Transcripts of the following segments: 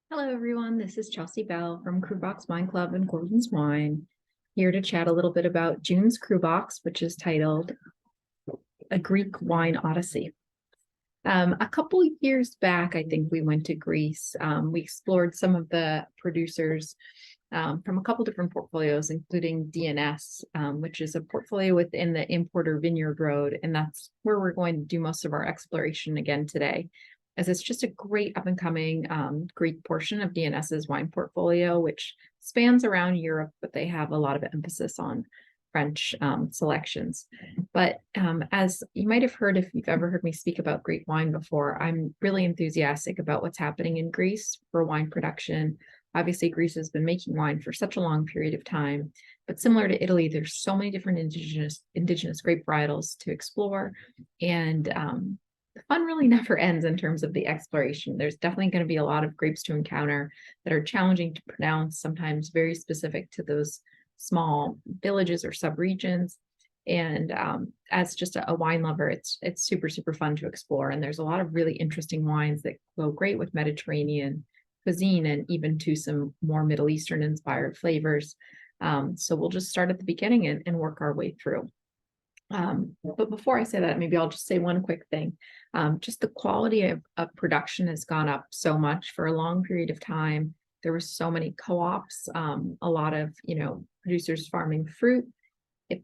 Hello, everyone. This is Chelsea Bell from Crubox Wine Club and Gordon's Wine, here to chat a little bit about June's Crubox, which is titled A Greek Wine Odyssey. A couple years back, I think we went to Greece. We explored some of the producers from a couple different portfolios, including DNS, which is a portfolio within the Importer Vineyard Road. And that's where we're going to do most of our exploration again today, as it's just a great up-and-coming Greek portion of DNS's wine portfolio, which spans around Europe, but they have a lot of emphasis on French selections. But as you might have heard, if you've ever heard me speak about Greek wine before, I'm really enthusiastic about what's happening in Greece for wine production. Obviously, Greece has been making wine for such a long period of time, but similar to Italy, there's so many different indigenous grape varietals to explore, and the fun really never ends in terms of the exploration. There's definitely going to be a lot of grapes to encounter that are challenging to pronounce, sometimes very specific to those small villages or subregions. And as just a wine lover, it's super fun to explore. And there's a lot of really interesting wines that go great with Mediterranean cuisine and even to some more Middle Eastern inspired flavors. So we'll just start at the beginning and work our way through. But before I say that, maybe I'll just say one quick thing. Just the quality of production has gone up so much for a long period of time. There were so many co-ops, a lot of, producers farming fruit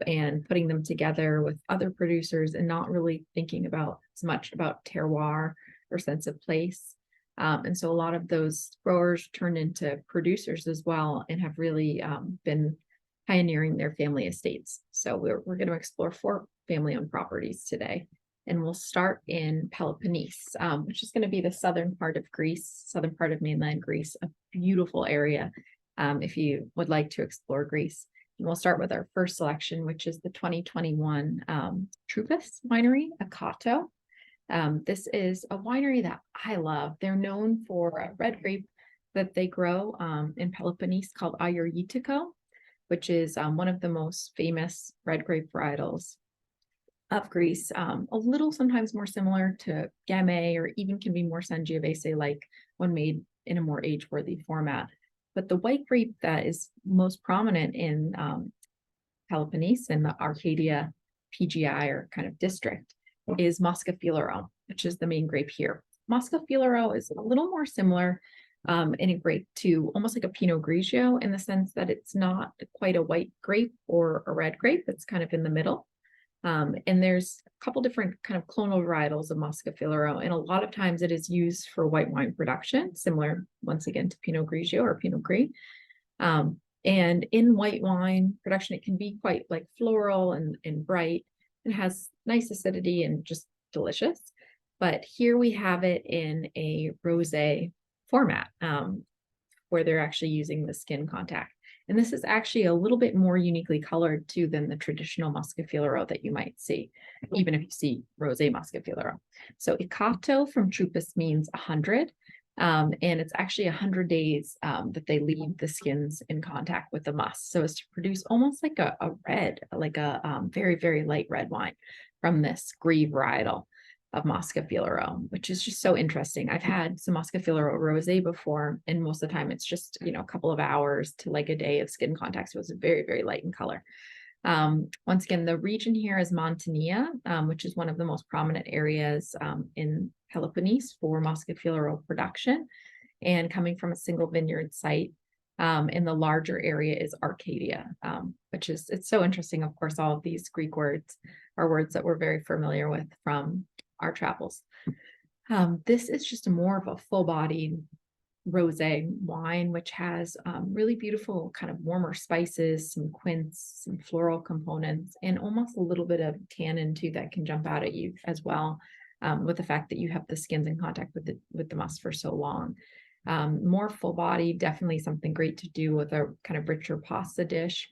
and putting them together with other producers and not really thinking about as much about terroir or sense of place. And so a lot of those growers turned into producers as well and have really been pioneering their family estates. So we're going to explore 4 family-owned properties today. And we'll start in Peloponnese, which is going to be the southern part of Greece, southern part of mainland Greece, a beautiful area if you would like to explore Greece. And we'll start with our first selection, which is the 2021 Trupus winery, Akato. This is a winery that I love. They're known for a red grape that they grow in Peloponnese called Ayurvedico, which is one of the most famous red grape varietals of Greece, a little sometimes more similar to Gamay, or even can be more Sangiovese-like when made in a more age-worthy format. But the white grape that is most prominent in Peloponnese and the Arcadia PGI or kind of district is Muscafilero, which is the main grape here. Muscafilero is a little more similar in a grape to almost like a Pinot Grigio, in the sense that it's not quite a white grape or a red grape. It's kind of in the middle. And there's a couple different kind of clonal varietals of Muscafilero, and a lot of times it is used for white wine production, similar once again to Pinot Grigio or Pinot Gris. And in white wine production, it can be quite like floral and bright. It has nice acidity and just delicious. But here we have it in a rosé format, where they're actually using the skin contact. And this is actually a little bit more uniquely colored too than the traditional Muscafilero that you might see, even if you see rosé Muscafilero. So Ikato from Trupus means 100. And it's actually 100 days that they leave the skins in contact with the must, so as to produce almost like a red, like a very light red wine from this Gris varietal of Muscafilero, which is just so interesting. I've had some Muscafilero rosé before, and most of the time it's just, a couple of hours to like a day of skin contact. So it's very light in color. Once again, the region here is Montania, which is one of the most prominent areas in Peloponnese for Muscafilero production, and coming from a single vineyard site. In the larger area is Arcadia, which is, it's so interesting. Of course, all of these Greek words are words that we're very familiar with from our travels. This is just more of a full-bodied rosé wine, which has really beautiful kind of warmer spices, some quince, some floral components, and almost a little bit of tannin too that can jump out at you as well, with the fact that you have the skins in contact with the must for so long. More full body, definitely something great to do with a kind of richer pasta dish,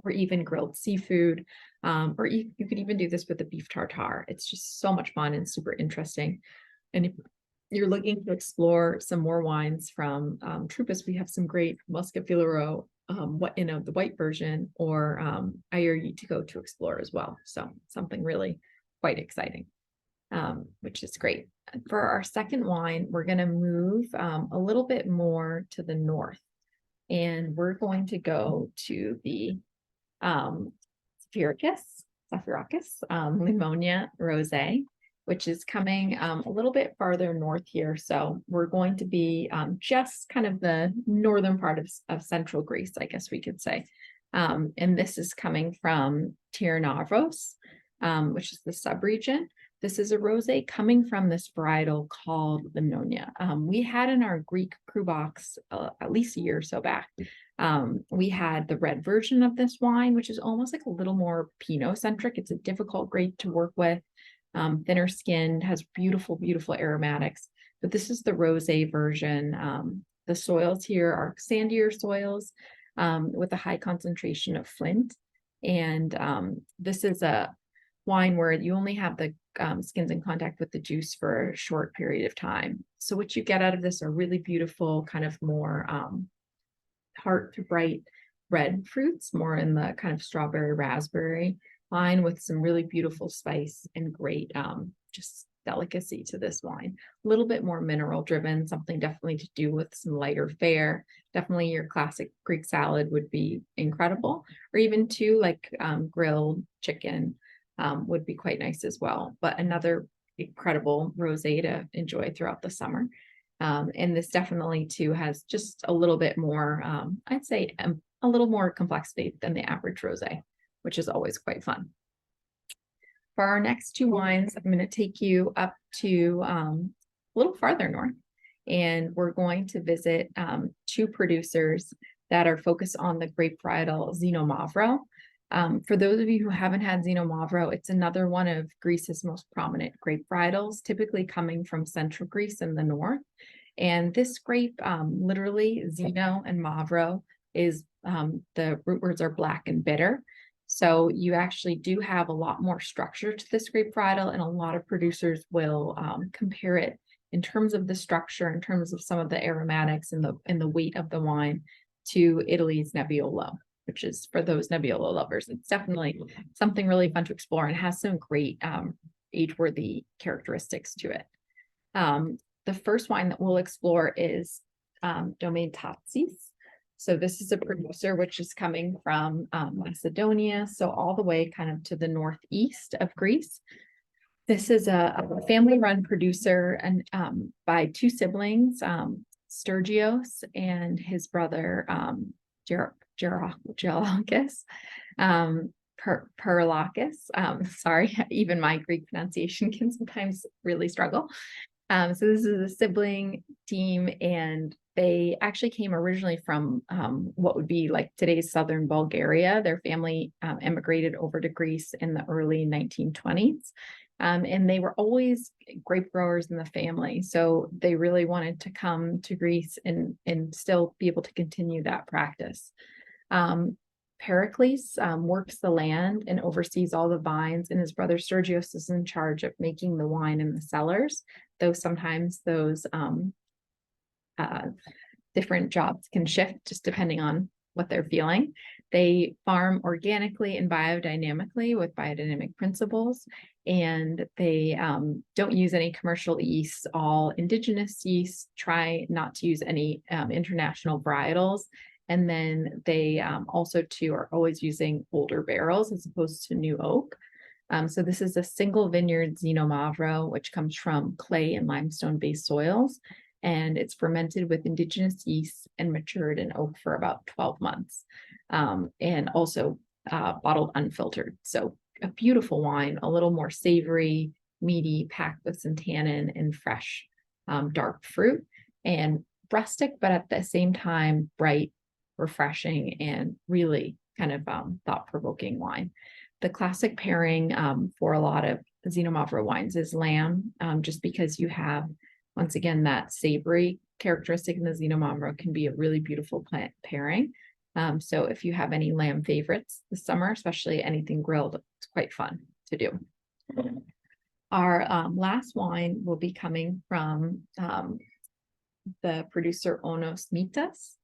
or even grilled seafood, or you could even do this with a beef tartare. It's just so much fun and super interesting. And if you're looking to explore some more wines from Trupus, we have some great Muscafilero, the white version, or Ayurvedico to explore as well. So something really quite exciting. which is great. For our second wine, we're going to move a little bit more to the north, and we're going to go to the Sapphiricus Limonia Rosé, which is coming a little bit farther north here. So we're going to be just kind of the northern part of central Greece, I guess we could say. And this is coming from Tyrnavros, which is the subregion. This is a rosé coming from this varietal called Limonia. We had in our Greek Crubox at least a year or so back. We had the red version of this wine, which is almost like a little more Pinot-centric. It's a difficult grape to work with, thinner skinned, has beautiful, beautiful aromatics. But this is the rosé version. The soils here are sandier soils with a high concentration of flint. And this is a wine where you only have the skins in contact with the juice for a short period of time. So what you get out of this are really beautiful, kind of more tart to bright red fruits, more in the kind of strawberry raspberry line, with some really beautiful spice and great just delicacy to this wine. A little bit more mineral driven, something definitely to do with some lighter fare. Definitely your classic Greek salad would be incredible, or even too like grilled chicken would be quite nice as well. But another incredible rosé to enjoy throughout the summer. And this definitely too has just a little bit more, I'd say a little more complexity than the average rosé, which is always quite fun. For our next two wines, I'm going to take you up to a little farther north, and we're going to visit two producers that are focused on the grape varietal Xinomavro. For those of you who haven't had Xinomavro, it's another one of Greece's most prominent grape varietals, typically coming from central Greece in the north. And this grape, literally Xino and Mavro, is the root words are black and bitter. So you actually do have a lot more structure to this grape varietal, and a lot of producers will compare it in terms of the structure, in terms of some of the aromatics and the weight of the wine to Italy's Nebbiolo, which is for those Nebbiolo lovers. It's definitely something really fun to explore and has some great age-worthy characteristics to it. The first wine that we'll explore is Domaine Tatsis. So this is a producer which is coming from Macedonia, so all the way kind of to the northeast of Greece. This is a family-run producer and by two siblings, Sturgios and his brother Gerolakis, Perlakis. Sorry, even my Greek pronunciation can sometimes really struggle. So this is a sibling team, and they actually came originally from what would be like today's southern Bulgaria. Their family emigrated over to Greece in the early 1920s. And they were always grape growers in the family. So they really wanted to come to Greece and still be able to continue that practice. Pericles works the land and oversees all the vines, and his brother Sergios is in charge of making the wine in the cellars, though sometimes those different jobs can shift just depending on what they're feeling. They farm organically and biodynamically with biodynamic principles, and they don't use any commercial yeast, all indigenous yeast, try not to use any international varietals. And then they also too are always using older barrels as opposed to new oak. So this is a single vineyard Xinomavro, which comes from clay and limestone based soils. And it's fermented with indigenous yeast and matured in oak for about 12 months. And also bottled unfiltered. So a beautiful wine, a little more savory, meaty, packed with some tannin and fresh dark fruit, and rustic, but at the same time, bright, refreshing, and really kind of thought-provoking wine. The classic pairing for a lot of Xinomavro wines is lamb, just because you have, once again, that savory characteristic in the Xinomavro can be a really beautiful plant pairing. So if you have any lamb favorites this summer, especially anything grilled, it's quite fun to do. Our last wine will be coming from the producer Onos Mitas,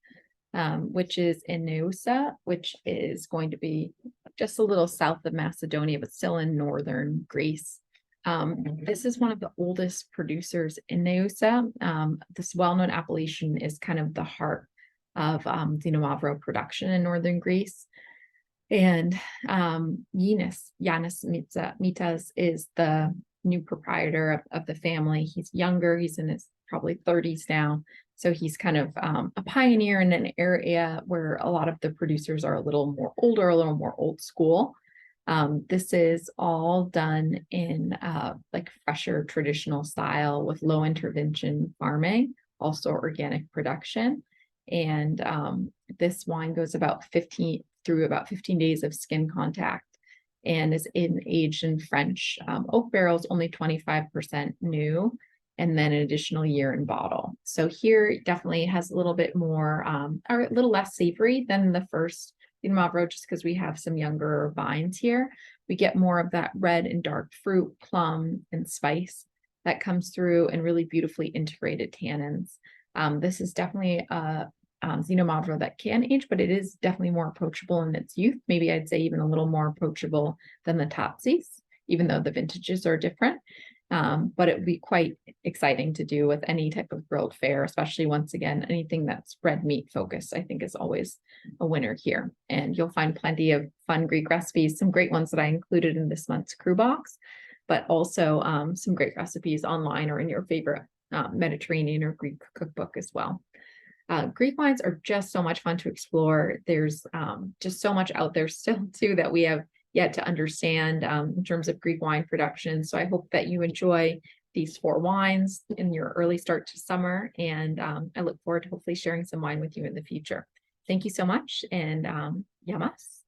which is in Neusa, which is going to be just a little south of Macedonia, but still in northern Greece. This is one of the oldest producers in Neusa. This well-known appellation is kind of the heart of Zinomavro production in northern Greece. And Yanis Mitas is the new proprietor of the family. He's younger, he's in his probably 30s now. So he's kind of a pioneer in an area where a lot of the producers are a little more older, a little more old school. This is all done in like fresher traditional style with low intervention farming, also organic production. And this wine goes about 15 days of skin contact and is aged in French oak barrels, only 25% new, and then an additional year in bottle. So here it definitely has a little bit more, or a little less savory than the first Zinomavro, just because we have some younger vines here. We get more of that red and dark fruit, plum, and spice that comes through, and really beautifully integrated tannins. This is definitely a Zinomavro that can age, but it is definitely more approachable in its youth. Maybe I'd say even a little more approachable than the Tatsis, even though the vintages are different. But it would be quite exciting to do with any type of grilled fare, especially once again, anything that's red meat focused, I think is always a winner here. And you'll find plenty of fun Greek recipes, some great ones that I included in this month's Crubox, but also some great recipes online or in your favorite Mediterranean or Greek cookbook as well. Greek wines are just so much fun to explore. There's just so much out there still too that we have yet to understand in terms of Greek wine production. So I hope that you enjoy these 4 wines in your early start to summer. And I look forward to hopefully sharing some wine with you in the future. Thank you so much, and yamas.